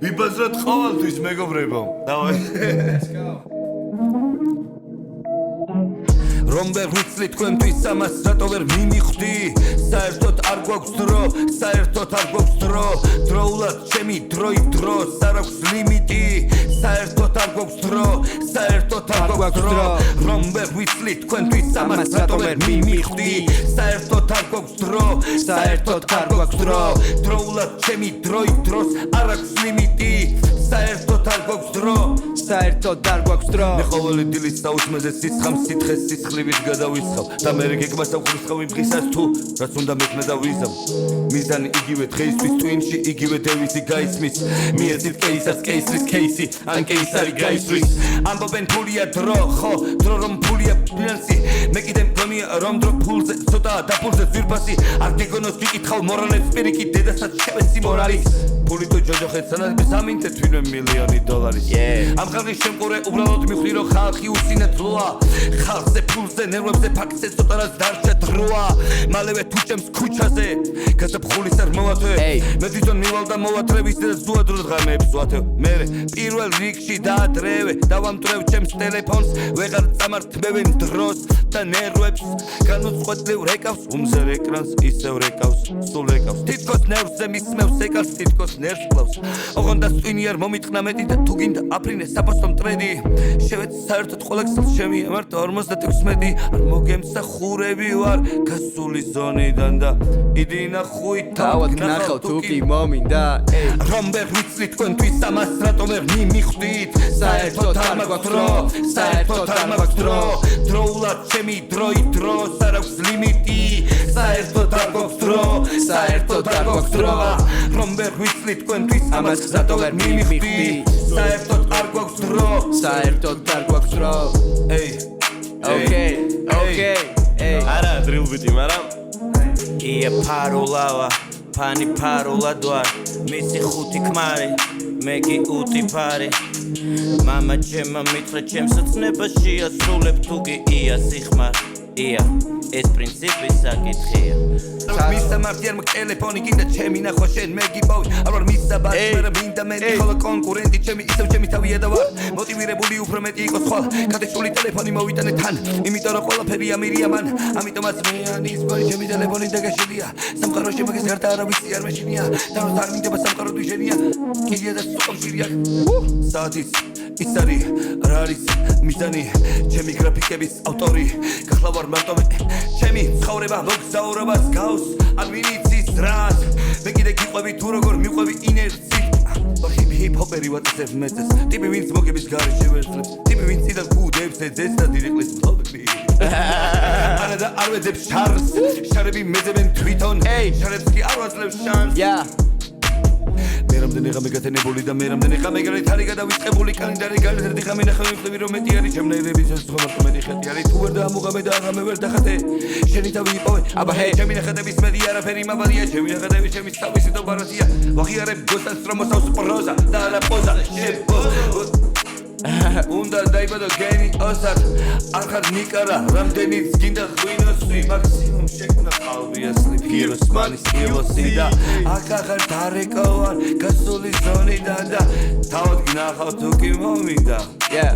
ვიბაზროთ ყოველთვის მეგობრებო. დავაი. Let's go. რომ ვერ ვიცლი თქვენთვის ამას რატო ვერ მიმიხვდი საერთოდ არ გვაქვს დრო საერთოდ არ გვაქვს დრო დროულად ჩემი დროი დროს არ აქვს ლიმიტი საერთოდ არ გვაქვს დრო საერთოდ არ გვაქვს დრო რომ ვერ ვიცლი თქვენთვის ამას რატო ვერ მიმიხვდი საერთოდ არ გვაქვს დრო საერთოდ არ გვაქვს დრო დროულად ჩემი დროი დროს არ აქვს ლიმიტი საერთოდ არ გვაქვს დრო საერთოდ არ გვაქვს დრო მე ყოველი დილის საუზმეზე სიცხამ სითხეს სისხლივით გადავისხავ და მე გეგმას აღვიხავ იმ დღისას თუ რაც უნდა მექნა და ვიზამ მიზანი იგივე დღეისთვის ტვინში იგივე დევიზი გაისმის მიეცით კეისას კეისრის კეისი ან კეისარი გაისმის ამბობენ ფულია დრო ხო დრო რომ ფულია ფინანსი მე კიდე მგონია რომ დრო ფულზე ცოტა დაფულზე ძვირფასი არ გეგონოს ვიკითხავ მორალებს პირიქით დედასაც შევეცი მორალის ფული თუ ჯოჯოხეთ სანადებს ამინთე თვინვე მილიონი დოლარის ამ ხალხის შემყურე უბრალოდ მიხვდი რომ ხალხი უსინათლოა ხალხზე ფულზე ნერვებზე ფაქტზე ცოტა რაც დარჩა დროა მალევე თუ ჭემს ქუჩაზე გასაფხულის არ მოვათვე მე თვითონ მივალ და მოვათრევის და ზუადრო ღამეებს ვათევ მე პირველ რიგში დაადრევე დავამტრევ ჩემს ტელეფონს ვეღარ წამართმევენ დროს და ნერვებს განუწყვეტლივ რეკავს უმზერ ეკრანს ისევ რეკავს სულ რეკავს თითქოს ნერვზე მისმევს ეკალს თითქოს ნერვს კლავს ოღონდ და წვინი არ მომიტყნა მეტი და თუ გინდა აფრინე საპოსტო მტრედი შევეცი საერთოდ ყველა გზას შემია მარტო 56 არ მოგემსახურები ვარ გასული ზონიდან და იდინა ხუით თავად გნახავ თუ კი მომინდა რომ ვერ ვიცლი თქვენთვის ამას რატომ ვერ მიმიხვდით საერთოდ არ მაგვაქვს დრო საერთოდ არ მაგვაქვს დრო დროულად ჩემი დროი დროს არ აქვს ლიმიტი საერთოდ არ გვაქვს დრო საერთოდ არ გვაქვს დრო რომ ვერ ვიცლი თქვენთვის ამას რატომ ვერ მიმიხვდით საერთოდ არ გვაქვს დრო საერთოდ არ გვაქვს დრო Okay. არა drill beat-ი, მაგრამ ია ფარულავა, ფანი ფარულადვარ, მისი ხუთი ქმარი, მე კი უთი ფარი. მამა ჩემმა მითხრა ჩემს ცნებაში ასრულებ თუ კი ია სიხმარ. ია ეს პრინციპი საკითხია. მისა მარტი არ მაქვს ტელეფონი კიდე ჩემი ნახო შენ მე გიპოვი არ ვარ მისა ბატი მე მინდა მე ხოლო კონკურენტი ჩემი ისევ ჩემი თავია და ვარ მოტივირებული უფრო მეტი იყოს ხვალ გადაშული ტელეფონი მოვიტანე თან იმიტომ რომ ყველაფერი ამირია მან ამიტომაც მე ანის ბოლი ჩემი ტელეფონი დაგაშილია სამყაროში მაგის გარდა არავისი არ მეშინია და რომ არ მინდება სამყარო დუშენია კიდია და სოხომშირია საათის ის არის რა არის მიზანი ჩემი გრაფიკების ავტორი გახლა ვარ მარტო მე ჩემი ცხოვრება მოგზაურობას გავს არ ვიცის რას მე კიდე გიყვები თუ როგორ მიყვები ინერციით ჰიპ-ჰოპერი ვატსებ მეცეს ტიპი ვინც მოგების გარეშე ვერძლებს ტიპი ვინც ციდან კუდებს ეძებს და დირექტლის მფლობები არა და არ ვეძებს შარს შარები მეძებენ თვითონ შარებს კი არ ვაძლევს შანსს მე რამდენი ღამე გათენებული და მე რამდენი ღამე გარეთ არის გადავიწყებული კალენდარი გარეთ ღამე ნახავ ვიხდები რომ მეტი არის ჩემნაირების შესაძლებლობა მეტი ხეთი არის თუ ვერ დაამოღამე და ღამე ვერ დახატე შენი თავი იპოვე აბა ჩემი ნახატების მედი არაფერი მაბალია ჩემი ნახატები ჩემი თავისი დობარათია ვაღიარებ გოსტას რომოსავს პროზა და არა პოზა უნდა დაიბადო გენი ოსად არ ხარ ნიკარა რამდენიც გინდა ღვინოსი მაქსიმუმ შეკნა ყალბი ასლი ფიროს მანის ილოსი და აქ აღარ დარეკავარ გასული ზონიდან და თავად გნახავ თუ კი მომინდა Yeah.